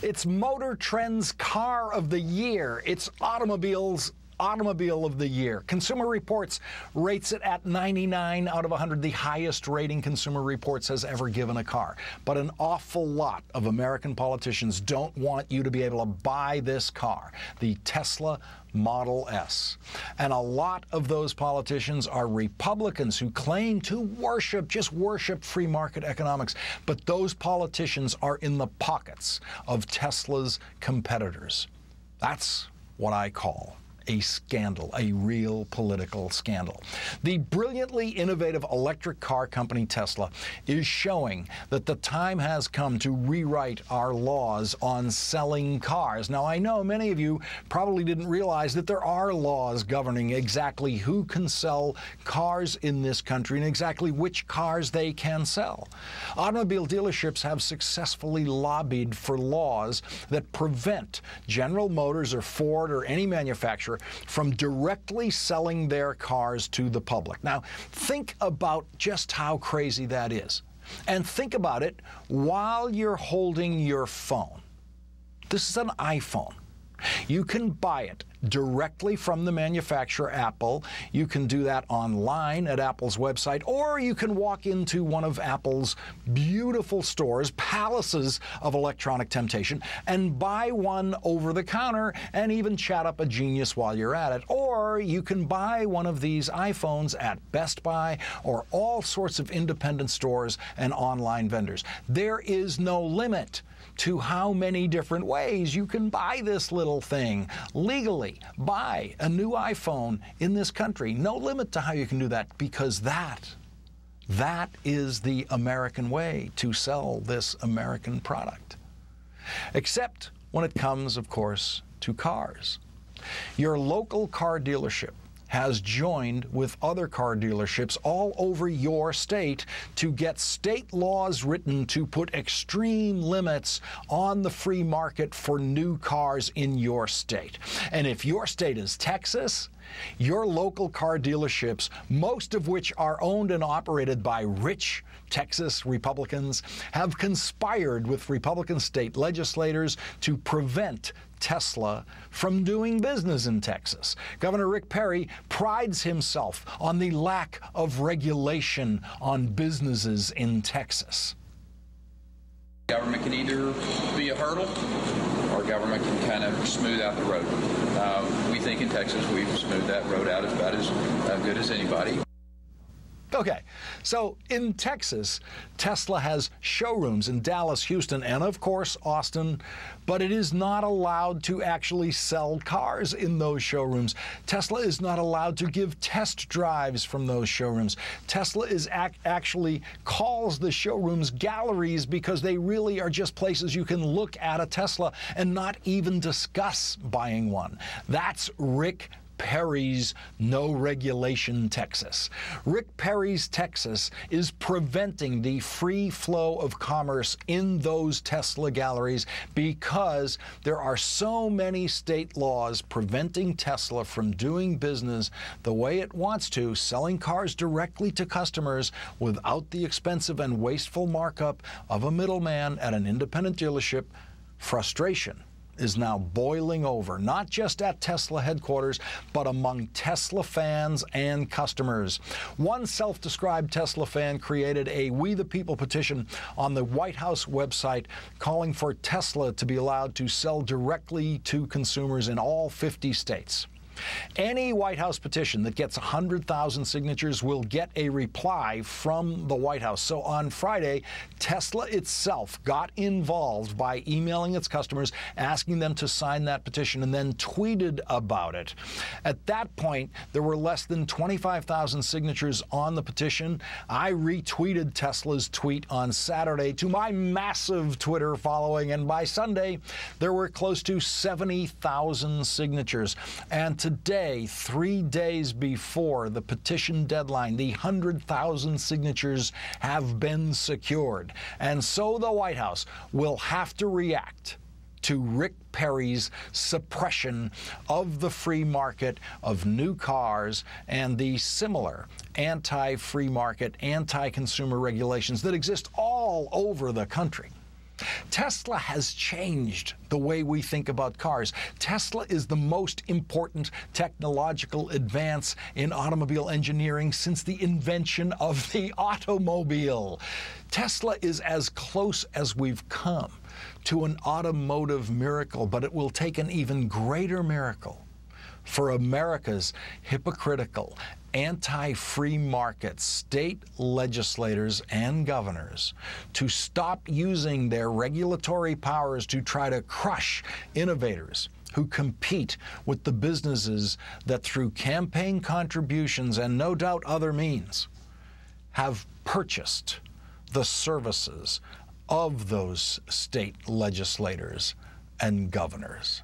It's Motor Trend's Car of the Year. It's Automobile's Automobile of the Year. Consumer Reports rates it at 99 out of 100, the highest rating Consumer Reports has ever given a car. But an awful lot of American politicians don't want you to be able to buy this car, the Tesla Model S. And a lot of those politicians are Republicans who claim to just worship free market economics. But those politicians are in the pockets of Tesla's competitors. That's what I call a scandal, a real political scandal. The brilliantly innovative electric car company Tesla is showing that the time has come to rewrite our laws on selling cars. Now, I know many of you probably didn't realize that there are laws governing exactly who can sell cars in this country and exactly which cars they can sell. Automobile dealerships have successfully lobbied for laws that prevent General Motors or Ford or any manufacturer from directly selling their cars to the public. Now, think about just how crazy that is. And think about it while you're holding your phone. This is an iPhone. You can buy it directly from the manufacturer, Apple. You can do that online at Apple's website, or you can walk into one of Apple's beautiful stores, palaces of electronic temptation, and buy one over the counter and even chat up a genius while you're at it. Or you can buy one of these iPhones at Best Buy or all sorts of independent stores and online vendors. There is no limit to how many different ways you can buy this little thing legally. Buy a new iPhone in this country. No limit to how you can do that, because that is the American way to sell this American product. Except when it comes, of course, to cars. Your local car dealership has joined with other car dealerships all over your state to get state laws written to put extreme limits on the free market for new cars in your state. And if your state is Texas, your local car dealerships, most of which are owned and operated by rich Texas Republicans, have conspired with Republican state legislators to prevent Tesla from doing business in Texas. Governor Rick Perry prides himself on the lack of regulation on businesses in Texas. Government can either be a hurdle or government can kind of smooth out the road. We think in Texas we've smoothed that road out about as good as anybody. Okay, so in Texas, Tesla has showrooms in Dallas, Houston, and of course Austin, but it is not allowed to actually sell cars in those showrooms. Tesla is not allowed to give test drives from those showrooms. Tesla is actually calls the showrooms galleries because they really are just places you can look at a Tesla and not even discuss buying one. That's Rick Perry's no regulation Texas. Rick Perry's Texas is preventing the free flow of commerce in those Tesla galleries because there are so many state laws preventing Tesla from doing business the way it wants to, selling cars directly to customers without the expensive and wasteful markup of a middleman at an independent dealership. Frustration is now boiling over, not just at Tesla headquarters, but among Tesla fans and customers. One self-described Tesla fan created a We the People petition on the White House website calling for Tesla to be allowed to sell directly to consumers in all 50 states. Any White House petition that gets 100,000 signatures will get a reply from the White House. So on Friday, Tesla itself got involved by emailing its customers, asking them to sign that petition, and then tweeted about it. At that point, there were less than 25,000 signatures on the petition. I retweeted Tesla's tweet on Saturday to my massive Twitter following, and by Sunday, there were close to 70,000 signatures. And today, 3 days before the petition deadline, the 100,000 signatures have been secured. And so the White House will have to react to Rick Perry's suppression of the free market of new cars and the similar anti-free market, anti-consumer regulations that exist all over the country. Tesla has changed the way we think about cars. Tesla is the most important technological advance in automobile engineering since the invention of the automobile. Tesla is as close as we've come to an automotive miracle, but it will take an even greater miracle for America's hypocritical, anti-free market state legislators and governors to stop using their regulatory powers to try to crush innovators who compete with the businesses that, through campaign contributions and no doubt other means, have purchased the services of those state legislators and governors.